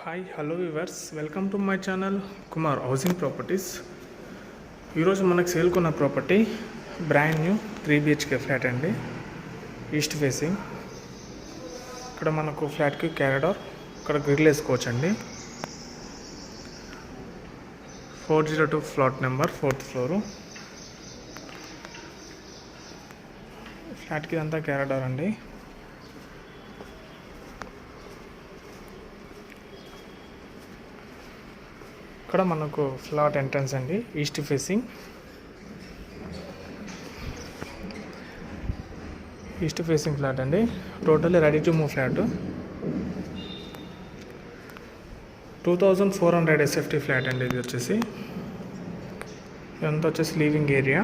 Hi hello viewers, welcome to my channel Kumar housing properties. ఈరోజు మనకు సేల్కున్న property brand new 3 BHK flat అండి, east facing. ఇక్కడ మనకు ఫ్లాట్కి క్యారిడార్, ఇక్కడ గ్రిల్ వేసుకోవచ్చు అండి. 402 ఫ్లాట్ నెంబర్, 4th ఫ్లోరు. ఫ్లాట్కి అంతా క్యారిడార్ అండి. ఇక్కడ మనకు ఫ్లాట్ ఎంట్రన్స్ అండి, east facing. East facing flat అండి, totally ready to move flat. 2400 SFT flat అండి. ఇది వచ్చేసి ఇదంతా వచ్చేసి లివింగ్ ఏరియా.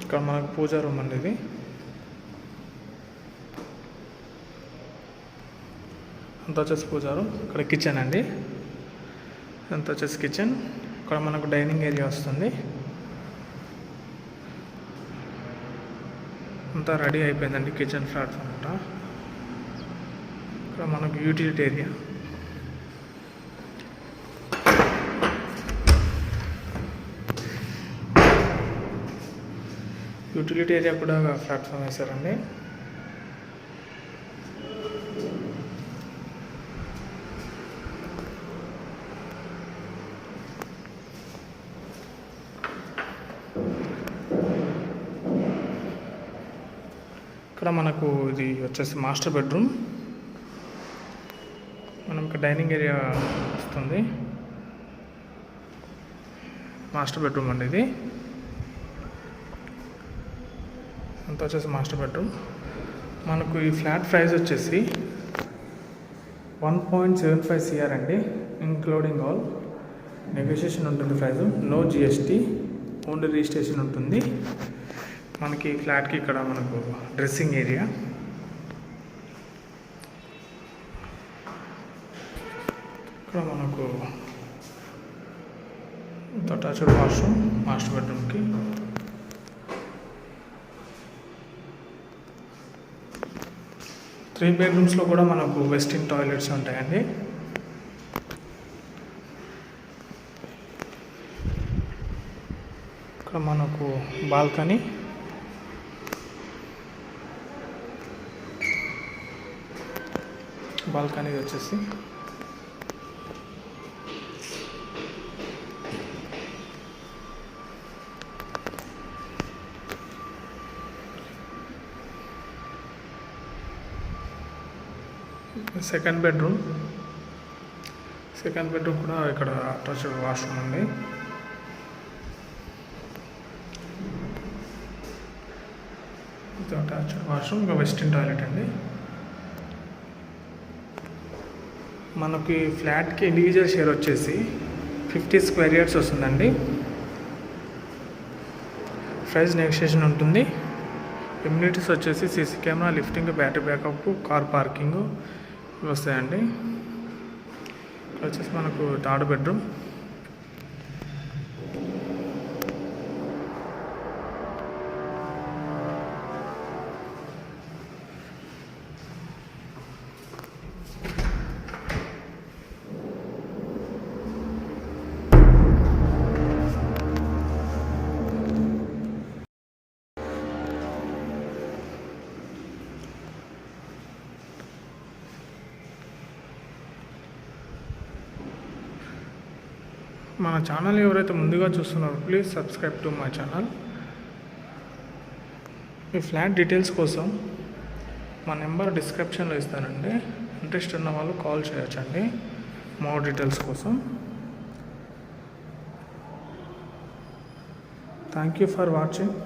ఇక్కడ మనకు పూజా రూమ్ అండి. ఇది అంత వచ్చేసి పూజా రూమ్. ఇక్కడ కిచెన్ అండి, అంత వచ్చేసి కిచెన్. ఇక్కడ మనకు డైనింగ్ ఏరియా వస్తుంది. అంతా రెడీ అయిపోయిందండి కిచెన్ ప్లాట్ఫామ్ అంతా. ఇక్కడ మనకు యూటిలిటీ ఏరియా. యూటిలిటీ ఏరియా కూడా ప్లాట్ఫామ్ వేశారండి. ఇక్కడ మనకు ఇది వచ్చేసి మాస్టర్ బెడ్రూమ్. మనకు డైనింగ్ ఏరియా వస్తుంది. మాస్టర్ బెడ్రూమ్ అండి ఇది. అంతా వచ్చేసి మాస్టర్ బెడ్రూమ్. మనకు ఈ ఫ్లాట్ ప్రైస్ వచ్చేసి 1.75 CR అండి, ఇంక్లూడింగ్ ఆల్. నెగోషియేషన్ ఉంటుంది price, no GST, only registration ఉంటుంది. మనకి ఫ్లాట్కి ఇక్కడ మనకు డ్రెస్సింగ్ ఏరియా, ఇక్కడ మనకు అటాచ్డ్ వాష్రూమ్ మాస్టర్ బెడ్రూమ్కి. 3 బెడ్రూమ్స్లో కూడా మనకు వెస్టిన్ టాయిలెట్స్ ఉంటాయండి. ఇక్కడ మనకు బాల్కనీ, బాల్కనీ వచ్చేసి సెకండ్ బెడ్రూమ్. సెకండ్ బెడ్రూమ్ కూడా ఇక్కడ అటాచ్డ్ వాష్రూమ్ ఉంది. అటాచ్డ్ వాష్రూమ్, ఇంకా వెస్టర్న్ టాయిలెట్ అండి. మనకి ఫ్లాట్కి ఇండివిజువల్ షేర్ వచ్చేసి 50 స్క్వేర్ యార్డ్స్ వస్తుందండి. ప్రైస్ నెగోషియేషన్ ఉంటుంది. ఎమ్యూనిటీస్ వచ్చేసి CC camera, lifting, battery backup, car parking వస్తాయండి. ఇక్కడ వచ్చేసి మనకు థర్డ్ బెడ్రూమ్. మన ఛానల్ ఎవరైతే ముందుగా చూస్తున్నారో please subscribe to my channel. Me flat details కోసం మా నెంబర్ డిస్క్రిప్షన్లో ఇస్తానండి. ఇంట్రెస్ట్ ఉన్న వాళ్ళు కాల్ చేయొచ్చండి మోర్ డీటెయిల్స్ కోసం. Thank you for watching.